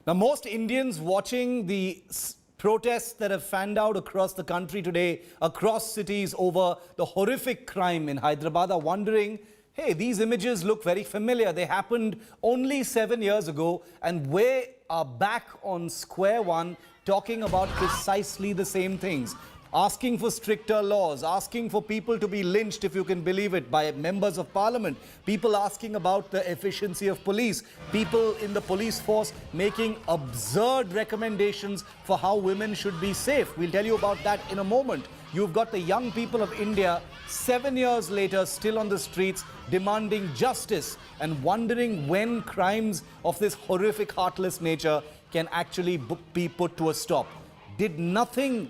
Now, most Indians watching the protests that have fanned out across the country today, across cities over the horrific crime in Hyderabad are wondering, hey, these images look very familiar. They happened only 7 years ago, and we are back on square one talking about precisely the same things. Asking for stricter laws, asking for people to be lynched, if you can believe it, by members of parliament, people asking about the efficiency of police, people in the police force making absurd recommendations for how women should be safe. We'll tell you about that in a moment. You've got the young people of India 7 years later still on the streets demanding justice and wondering when crimes of this horrific, heartless nature can actually be put to a stop. Did nothing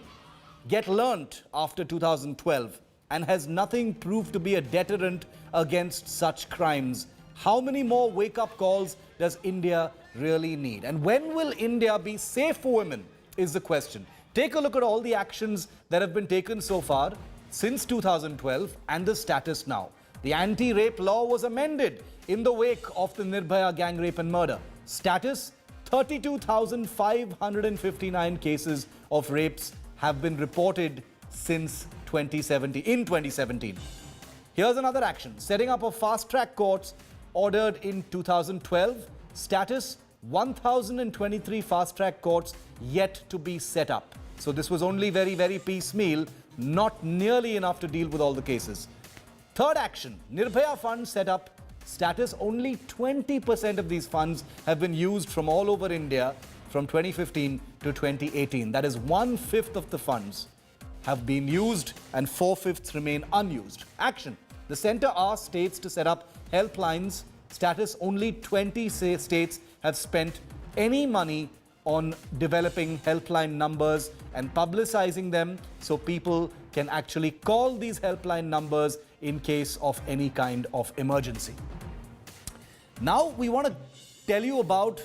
get learnt after 2012, and has nothing proved to be a deterrent against such crimes? How many more wake-up calls does India really need? And when will India be safe for women is the question. Take a look at all the actions that have been taken so far since 2012 and the status now. The anti-rape law was amended in the wake of the Nirbhaya gang rape and murder. Status: 32,559 cases of rapes have been reported since 2017. Here's another action. Setting up of fast-track courts ordered in 2012. Status: 1,023 fast-track courts yet to be set up. So this was only very piecemeal, not nearly enough to deal with all the cases. Third action, Nirbhaya fund set up. Status: only 20% of these funds have been used from all over India from 2015 to 2018. That is 1/5 of the funds have been used and 4/5 remain unused. Action. The centre asked states to set up helplines. Status: only 20 states have spent any money on developing helpline numbers and publicizing them so people can actually call these helpline numbers in case of any kind of emergency. Now we want to tell you about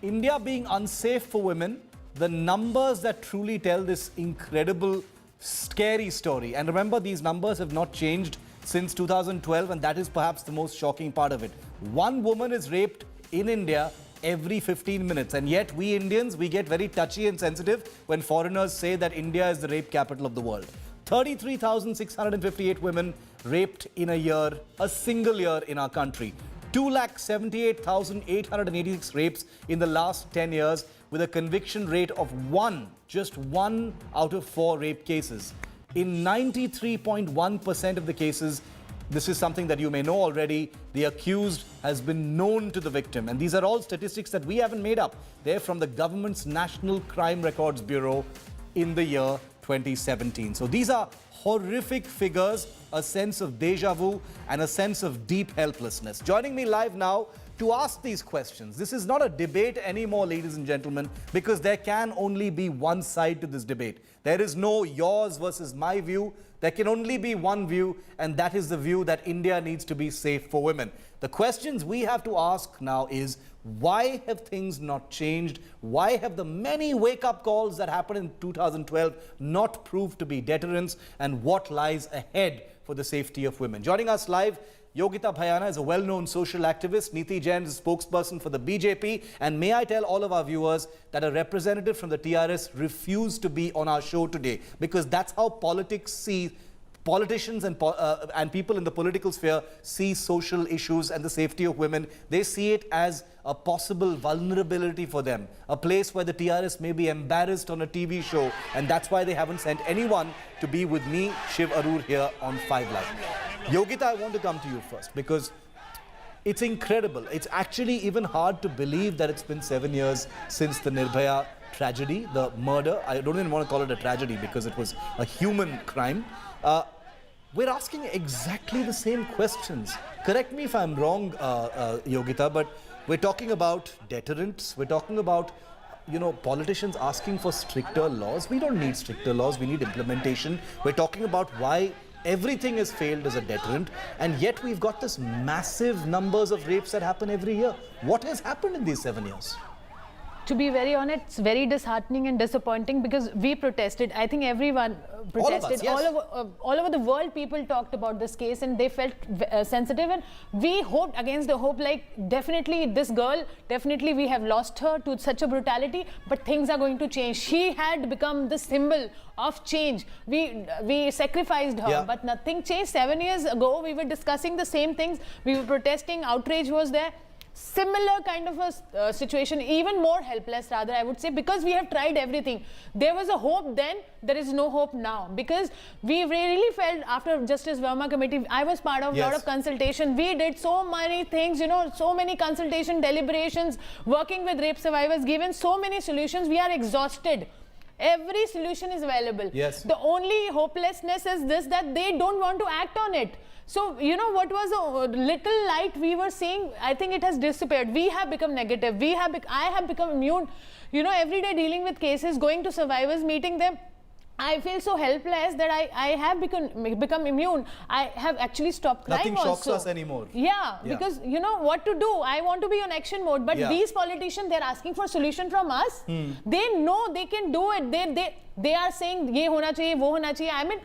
India being unsafe for women, the numbers that truly tell this incredible, scary story. And remember, these numbers have not changed since 2012, and that is perhaps the most shocking part of it. One woman is raped in India every 15 minutes, and yet we Indians, we get very touchy and sensitive when foreigners say that India is the rape capital of the world. 33,658 women raped in a year, a single year in our country. 2,78,886 rapes in the last 10 years, with a conviction rate of just one out of 4 rape cases. In 93.1% of the cases, this is something that you may know already, the accused has been known to the victim. And these are all statistics that we haven't made up. They're from the government's National Crime Records Bureau in the year 2017. So these are horrific figures, a sense of deja vu and a sense of deep helplessness. Joining me live now to ask these questions. This is not a debate anymore, ladies and gentlemen, because there can only be one side to this debate. There is no yours versus my view. There can only be one view, and that is the view that India needs to be safe for women. The questions we have to ask now is, why have things not changed? Why have the many wake-up calls that happened in 2012 not proved to be deterrents? And what lies ahead for the safety of women? Joining us live, Yogita Bhayana is a well-known social activist. Neeti Jain is a spokesperson for the BJP. And may I tell all of our viewers that a representative from the TRS refused to be on our show today, because that's how politicians and people in the political sphere see social issues and the safety of women. They see it as a possible vulnerability for them, a place where the TRS may be embarrassed on a TV show, and that's why they haven't sent anyone to be with me, Shiv Arur, here on 5 Live. Yogita, I want to come to you first, because it's incredible. It's actually even hard to believe that it's been 7 years since the Nirbhaya tragedy, the murder. I don't even want to call it a tragedy because it was a human crime. We're asking exactly the same questions. Correct me if I'm wrong, Yogita, but we're talking about deterrents. We're talking about, politicians asking for stricter laws. We don't need stricter laws. We need implementation. We're talking about why everything has failed as a deterrent, and yet we've got this massive numbers of rapes that happen every year. What has happened in these 7 years? To be very honest, it's very disheartening and disappointing because we protested. I think everyone protested. All of us, yes. All over the world, people talked about this case and they felt sensitive. And we hoped against the hope, like definitely this girl, definitely we have lost her to such a brutality, but things are going to change. She had become the symbol of change. We sacrificed her, but nothing changed. 7 years ago, we were discussing the same things. We were protesting. Outrage was there. Similar kind of a situation, even more helpless rather, I would say, because we have tried everything. There was a hope then, there is no hope now, because we really felt after Justice Verma committee, I was part of a lot of consultation. We did so many things, you know, so many consultation, deliberations, working with rape survivors, given so many solutions. We are exhausted. Every solution is available. Yes. The only hopelessness is this, that they don't want to act on it. So, you know, what was a little light we were seeing, I think it has disappeared. We have become negative. I have become immune. You know, every day dealing with cases, going to survivors, meeting them, I feel so helpless that I have become immune. I have actually stopped crying. Nothing shocks us anymore. Yeah, because you know what to do. I want to be on action mode, but these politicians, they're asking for a solution from us. They know they can do it. They are saying ye hona chahiye, wo hona chahiye. I mean,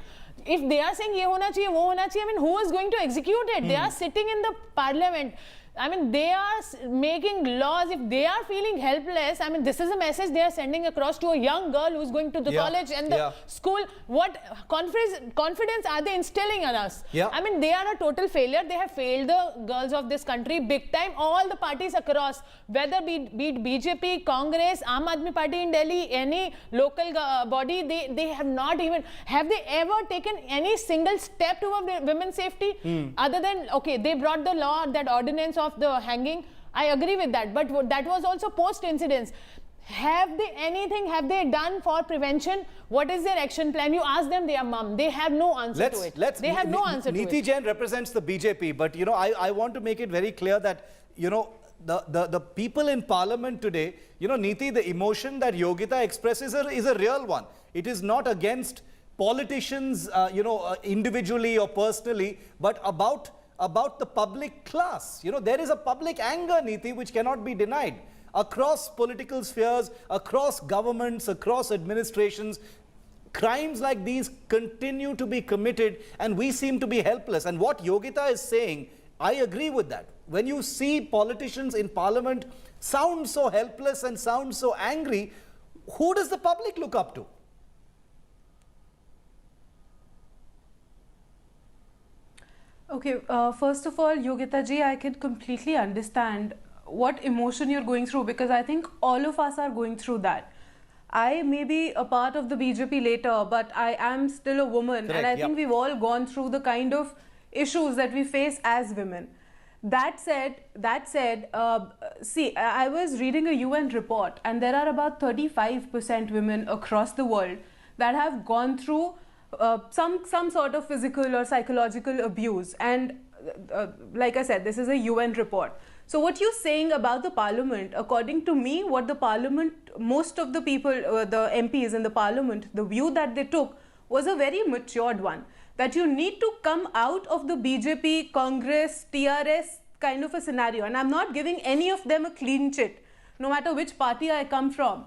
if they are saying ye hona chahiye, wo hona chahiye, I mean, who is going to execute it? They are sitting in the parliament. I mean, they are making laws. If they are feeling helpless, I mean, this is a message they are sending across to a young girl who's going to the college and the school. What confidence are they instilling on us? I mean, they are a total failure. They have failed the girls of this country big time. All the parties across, whether be it BJP, Congress, Aam Aadmi Party in Delhi, any local body, they have not even, have they ever taken any single step toward women's safety? Other than, okay, they brought the law, that ordinance of the hanging. I agree with that, but that was also post-incidents. Have they done for prevention? What is their action plan? You ask them, they are mum. They have no answer to it. They have no answer to it. Neeti Jain represents the BJP, but you know, I want to make it very clear that, you know, the people in parliament today, you know, Neeti, the emotion that Yogita expresses is a real one. It is not against politicians, you know, individually or personally, but about the public class. You know, there is a public anger, Neeti, which cannot be denied. Across political spheres, across governments, across administrations, crimes like these continue to be committed and we seem to be helpless. And what Yogita is saying, I agree with that. When you see politicians in parliament sound so helpless and sound so angry, who does the public look up to? Okay, first of all, Yogita ji, I can completely understand what emotion you're going through, because I think all of us are going through that. I may be a part of the BJP later, but I am still a woman. Correct, and I think we've all gone through the kind of issues that we face as women. That said, see, I was reading a UN report, and there are about 35% women across the world that have gone through some sort of physical or psychological abuse. And like I said, this is a UN report. So what you're saying about the parliament, according to me, what the parliament, most of the people, the MPs in the parliament, the view that they took was a very matured one. That you need to come out of the BJP, Congress, TRS kind of a scenario. And I'm not giving any of them a clean chit, no matter which party I come from.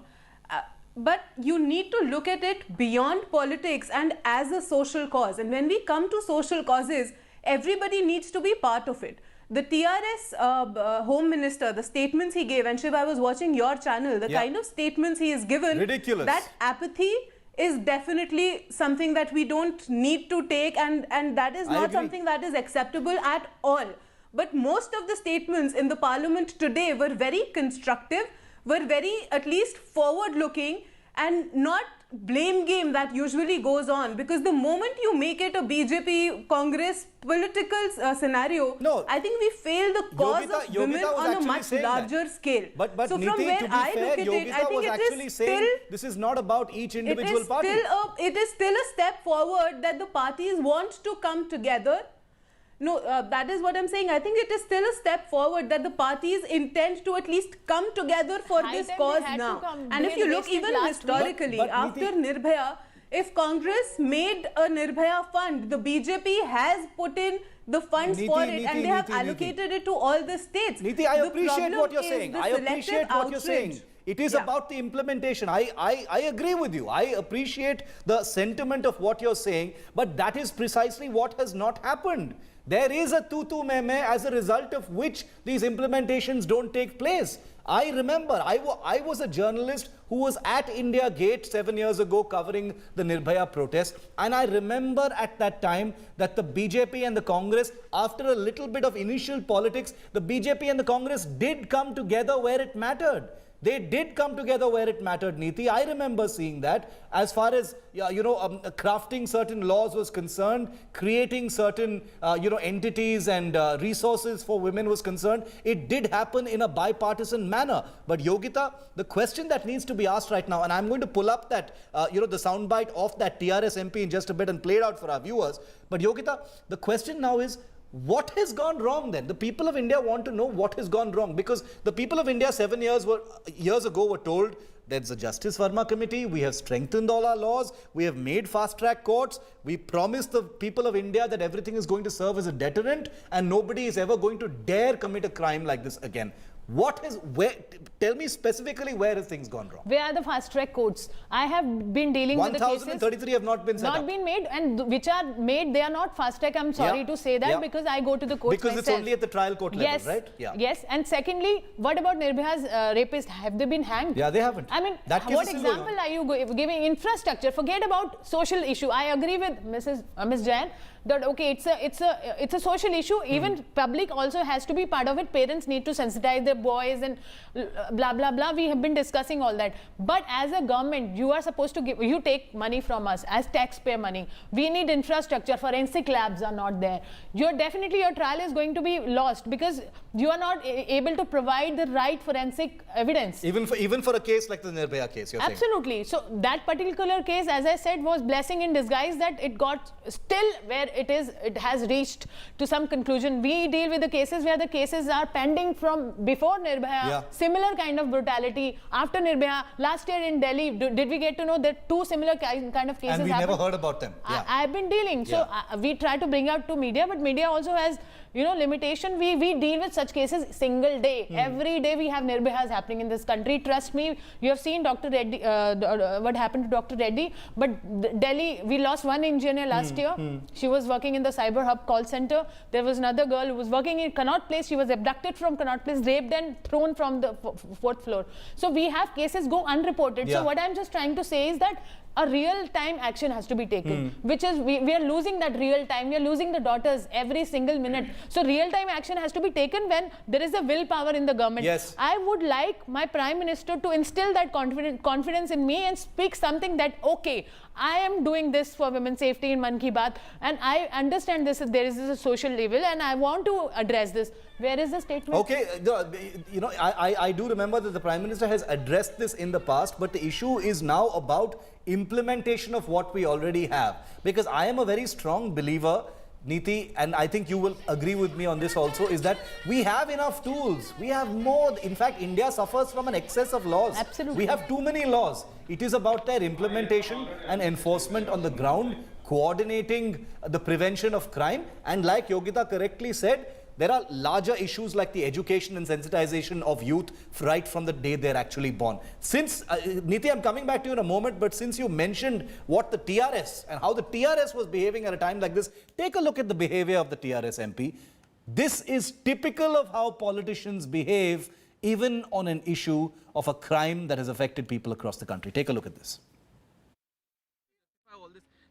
But you need to look at it beyond politics and as a social cause. And when we come to social causes, everybody needs to be part of it. The TRS Home Minister, the statements he gave, and Shiv, I was watching your channel, the kind of statements he has given, ridiculous. That apathy is definitely something that we don't need to take, and that is not something that is acceptable at all. But most of the statements in the parliament today were very constructive, were very at least forward-looking, and not blame game that usually goes on, because the moment you make it a BJP Congress political scenario, I think we fail the cause of women on a much larger scale. But so Neeti, from where to be I fair, look at Yogita it, I think it is still, this is not about each individual party. It is still a step forward that the parties want to come together. No, that is what I'm saying. I think it is still a step forward that the parties intend to at least come together for this cause now. And if you look even historically, after Nirbhaya, if Congress made a Nirbhaya fund, the BJP has put in the funds for it and they have allocated it to all the states. Neeti, I appreciate what you're saying. I appreciate what you're saying. It is about the implementation. I agree with you. I appreciate the sentiment of what you're saying, but that is precisely what has not happened. There is a tutu meme as a result of which these implementations don't take place. I remember I was a journalist who was at India Gate 7 years ago covering the Nirbhaya protest, and I remember at that time that the BJP and the Congress, after a little bit of initial politics, the BJP and the Congress did come together where it mattered. They did come together where it mattered, Neeti. I remember seeing that as far as, crafting certain laws was concerned, creating certain, entities and resources for women was concerned. It did happen in a bipartisan manner. But Yogita, the question that needs to be asked right now, and I'm going to pull up that, the soundbite of that TRS MP in just a bit and play it out for our viewers. But Yogita, the question now is, what has gone wrong then? The people of India want to know what has gone wrong, because the people of India 7 years ago were told there's a Justice Verma committee, we have strengthened all our laws, we have made fast-track courts, we promised the people of India that everything is going to serve as a deterrent and nobody is ever going to dare commit a crime like this again. Tell me specifically where has things gone wrong? Where are the fast-track courts? I have been dealing with the cases. 1,033 have not been set up. Not been made, and which are made, they are not fast-track. I'm sorry to say that because I go to the courts because myself. It's only at the trial court level, right? Yes, and secondly, what about Nirbhaya's rapists? Have they been hanged? Yeah, they haven't. I mean, what example are you giving? Infrastructure, forget about social issue. I agree with Ms. Jain that okay, it's a social issue. Even public also has to be part of it. Parents need to sensitize their boys and blah blah blah. We have been discussing all that. But as a government, you are supposed to give. You take money from us as taxpayer money. We need infrastructure. Forensic labs are not there. Your trial is going to be lost because you are not able to provide the right forensic evidence. Even for a case like the Nirbhaya case, you're Absolutely. saying. So that particular case, as I said, was blessing in disguise that it got still where it has reached to some conclusion. We deal with the cases where the cases are pending from before Nirbhaya. Similar kind of brutality after Nirbhaya. Last year in Delhi, did we get to know that two similar kind of cases and we happened? never heard about them. I've been dealing. So we try to bring out to media, but media also has limitation. We deal with such cases single day. Every day we have Nirbhayas happening in this country. Trust me, you have seen Dr. Reddy, what happened to Dr. Reddy. But Delhi, we lost one engineer last year. She was working in the Cyber Hub call center. There was another girl who was working in Connaught Place. She was abducted from Connaught Place, raped and thrown from the fourth floor. So we have cases go unreported. So what I'm just trying to say is that a real-time action has to be taken, which is we are losing that real time. We are losing the daughters every single minute. So real-time action has to be taken when there is a willpower in the government. Yes. I would like my Prime Minister to instill that confidence in me and speak something that, okay, I am doing this for women's safety in Mann Ki Baat, and I understand there is a social level and I want to address this. Where is the statement? Okay, I do remember that the Prime Minister has addressed this in the past, but the issue is now about implementation of what we already have. Because I am a very strong believer, Neeti, and I think you will agree with me on this also, is that we have enough tools. We have more. In fact, India suffers from an excess of laws. Absolutely. We have too many laws. It is about their implementation and enforcement on the ground, coordinating the prevention of crime. And like Yogita correctly said, there are larger issues like the education and sensitization of youth right from the day they're actually born. Since, Neeti, I'm coming back to you in a moment, but since you mentioned what the TRS and how the TRS was behaving at a time like this, take a look at the behavior of the TRS MP. This is typical of how politicians behave even on an issue of a crime that has affected people across the country. Take a look at this.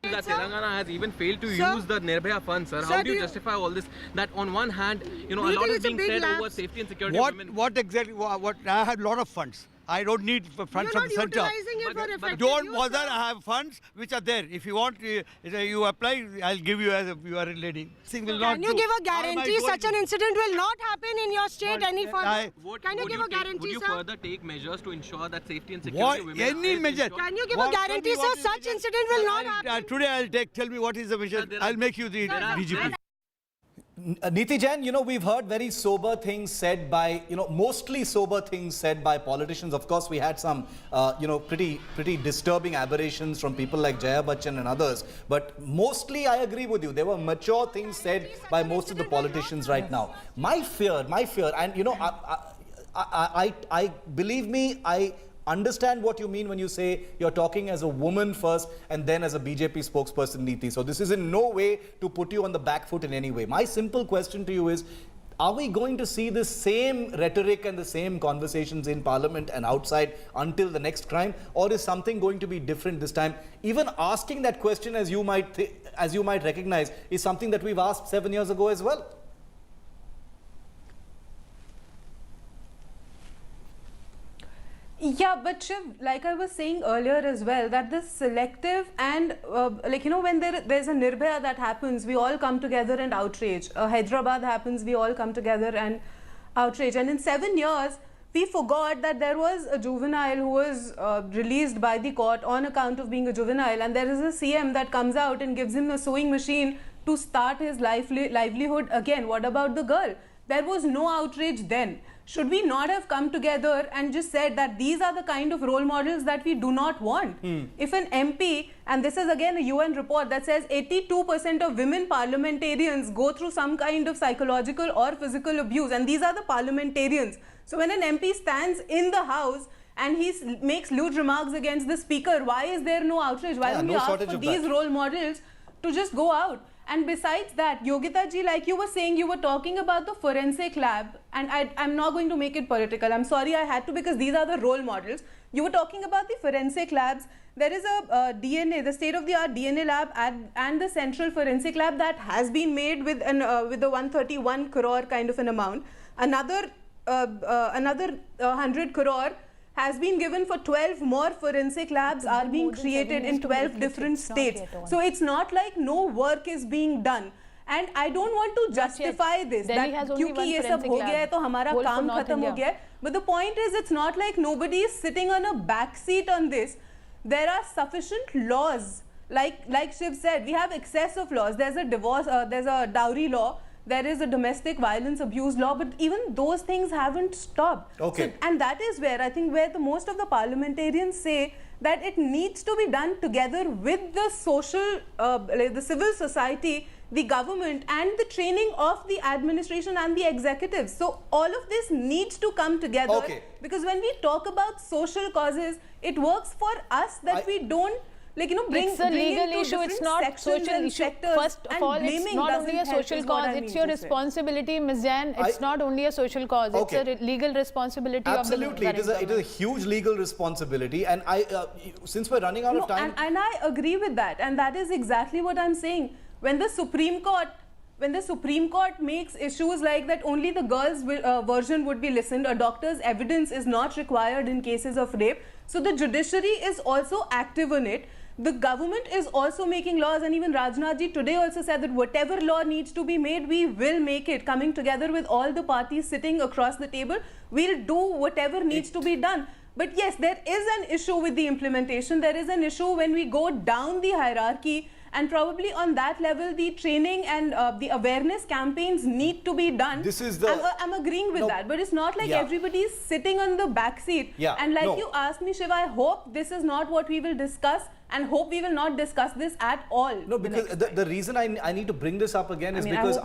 That Telangana has even failed to use the Nirbhaya funds, sir. How do you justify all this? That on one hand, a lot is being said over safety and security of women. What exactly? What I have a lot of funds. I don't need funds from the center. Don't bother. I have funds which are there. If you want, you apply. I'll give you as you are a lady. Can you give a guarantee such an incident will not happen in your state any further? Can you give a guarantee, Would you sir? further take measures to ensure that safety and security of women? Any measure? Can you give a guarantee, sir? Such incident will not happen. Today I'll tell me what is the measure. I'll make you the DGP. Neeti Jain, we've heard very sober things said by, mostly sober things said by politicians. Of course, we had some, pretty disturbing aberrations from people like Jaya Bachchan and others. But mostly, I agree with you. There were mature things said by most of the politicians right now. My fear, and I believe me, understand what you mean when you say you're talking as a woman first and then as a BJP spokesperson, Neeti. So this is in no way to put you on the back foot in any way. My simple question to you is, are we going to see the same rhetoric and the same conversations in Parliament and outside until the next crime, or is something going to be different this time? Even asking that question, as you might recognize, is something that we've asked 7 years ago as well. Yeah, but Shiv, like I was saying earlier as well, that this selective and when there's a Nirbhaya that happens, we all come together and outrage. Hyderabad happens, we all come together and outrage. And in 7 years, we forgot that there was a juvenile who was released by the court on account of being a juvenile, and there is a CM that comes out and gives him a sewing machine to start his livelihood again. What about the girl? There was no outrage then. Should we not have come together and just said that these are the kind of role models that we do not want? If an MP, and this is again a UN report that says 82% of women parliamentarians go through some kind of psychological or physical abuse, and these are the parliamentarians. So when an MP stands in the House and he makes lewd remarks against the speaker, why is there no outrage? Why don't we ask for these role models to just go out? And besides that, Yogita ji, like you were saying, you were talking about the forensic lab, and I'm not going to make it political. I'm sorry I had to, because these are the role models. You were talking about the forensic labs. There is a DNA, the state-of-the-art DNA lab and the central forensic lab that has been made with the 131 crore kind of an amount. Another 100 crore has been given for 12 more forensic labs are being created in 12 different states. So it's not like no work is being done. And I don't want to justify this, that kyunki ye sab ho gaya hai to hamara kaam khatam ho gaya hai. But the point is, it's not like nobody is sitting on a back seat on this. There are sufficient laws. Like Shiv said, we have excess of laws. There's a divorce, there's a dowry law. There is a domestic violence abuse law, but even those things haven't stopped. Okay. So, and that is where I think where the most of the parliamentarians say that it needs to be done together with the social, the civil society, the government, and the training of the administration and the executive. So all of this needs to come together. Okay. Because when we talk about social causes, it works for us that we don't it's a legal issue, it's not social issue. First of all, it's not only a social cause, it's your responsibility, Ms. Jain. It's not only a social cause, it's a legal responsibility. Absolutely, of the it is a huge legal responsibility, and since we're running out of time... And I agree with that, and that is exactly what I'm saying. When the Supreme Court makes issues like that, only the girl's version would be listened, a doctor's evidence is not required in cases of rape. So the judiciary is also active on it. The government is also making laws, and even Rajnath ji today also said that whatever law needs to be made, we will make it. Coming together with all the parties sitting across the table, we'll do whatever needs to be done. But yes, there is an issue with the implementation. There is an issue when we go down the hierarchy, and probably on that level, the training and the awareness campaigns need to be done. This is the... I'm agreeing with that, but it's not like everybody is sitting on the back seat. And like you asked me, Shiva, I hope this is not what we will discuss, and hope we will not discuss this at all. No, because the reason I need to bring this up again is because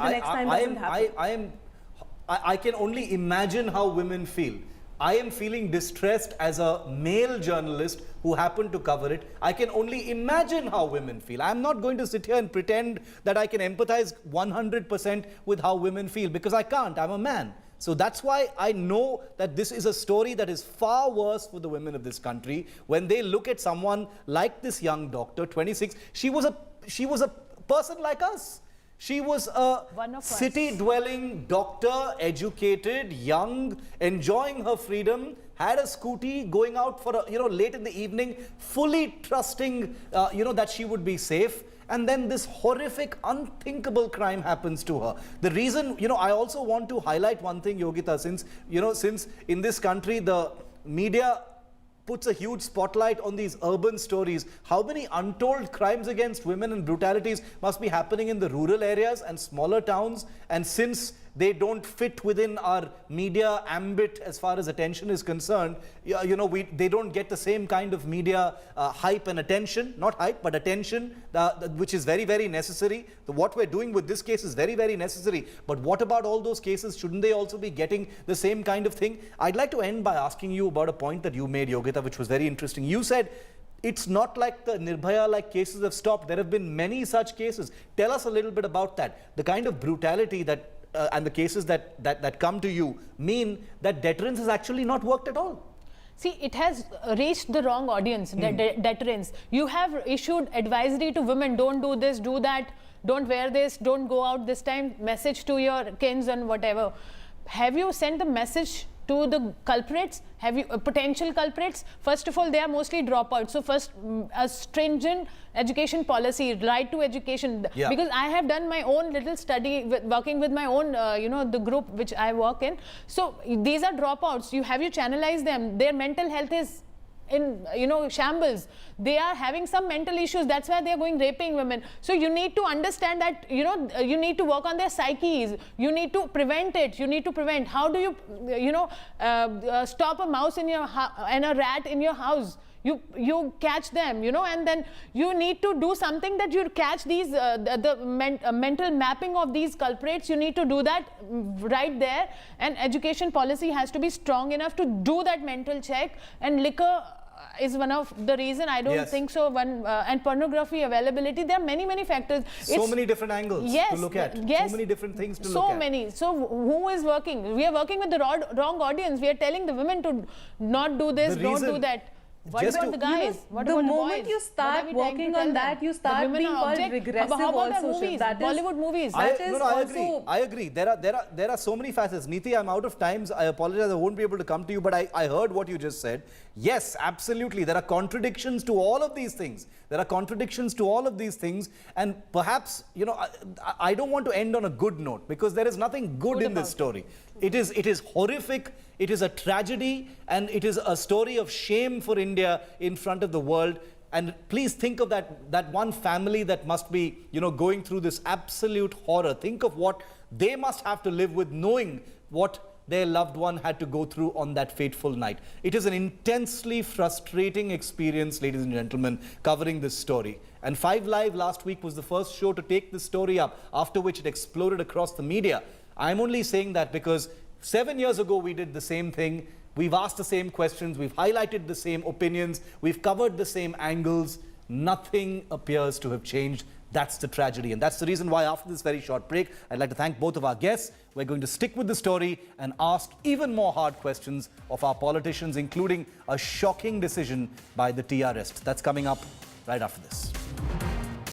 I can only imagine how women feel. I am feeling distressed as a male journalist who happened to cover it. I can only imagine how women feel. I'm not going to sit here and pretend that I can empathize 100% with how women feel, because I can't. I'm a man. So that's why I know that this is a story that is far worse for the women of this country. When they look at someone like this young doctor, 26, she was a person like us. She was a city-dwelling doctor, educated, young, enjoying her freedom, had a scooty, going out for late in the evening, fully trusting, that she would be safe. And then this horrific, unthinkable crime happens to her. The reason, I also want to highlight one thing, Yogita, since in this country, the media puts a huge spotlight on these urban stories. How many untold crimes against women and brutalities must be happening in the rural areas and smaller towns? And since they don't fit within our media ambit as far as attention is concerned. They don't get the same kind of media hype and attention, not hype, but attention, which is very, very necessary. What we're doing with this case is very, very necessary. But what about all those cases? Shouldn't they also be getting the same kind of thing? I'd like to end by asking you about a point that you made, Yogita, which was very interesting. You said, it's not like the Nirbhaya-like cases have stopped. There have been many such cases. Tell us a little bit about that. The kind of brutality that and the cases that come to you mean that deterrence has actually not worked at all. See, it has reached the wrong audience, deterrence. You have issued advisory to women, don't do this, do that, don't wear this, don't go out this time, message to your kins and whatever. Have you sent the message to the culprits? Have you potential culprits? First of all, they are mostly dropouts. So first, a stringent education policy, right to education. Yeah. Because I have done my own little study, working with my own, the group which I work in. So these are dropouts. Have you channelized them? Their mental health is in shambles. They are having some mental issues. That's why they are going raping women. So you need to understand that you need to work on their psyches. You need to prevent it. You need to prevent. How do you stop a mouse in your and a rat in your house? You catch them, and then you need to do something that you catch these mental mapping of these culprits. You need to do that right there, and education policy has to be strong enough to do that mental check. And liquor is one of the reason. I don't think so. And pornography availability. There are many factors. So many different angles to look at. Yes, so many different things to look at. So many. So who is working? We are working with the wrong audience. We are telling the women to not do this, don't do that. What about the guys? What the about moment the boys? you start working on that, you start being called regressive also. Movies, that is, Bollywood movies. I agree. There are so many facets. Neeti, I'm out of time. I apologize. I won't be able to come to you, but I heard what you just said. Yes, absolutely. There are contradictions to all of these things. And perhaps, I don't want to end on a good note, because there is nothing good in this story. It is horrific. It is a tragedy, and it is a story of shame for India in front of the world. And please think of that one family that must be, going through this absolute horror. Think of what they must have to live with, knowing what their loved one had to go through on that fateful night. It is an intensely frustrating experience, ladies and gentlemen, covering this story. And 5 Live last week was the first show to take this story up, after which it exploded across the media. I'm only saying that because 7 years ago we did the same thing. We've asked the same questions. We've highlighted the same opinions. We've covered the same angles. Nothing appears to have changed. That's the tragedy. And that's the reason why, after this very short break, I'd like to thank both of our guests. We're going to stick with the story and ask even more hard questions of our politicians, including a shocking decision by the TRS. That's coming up right after this.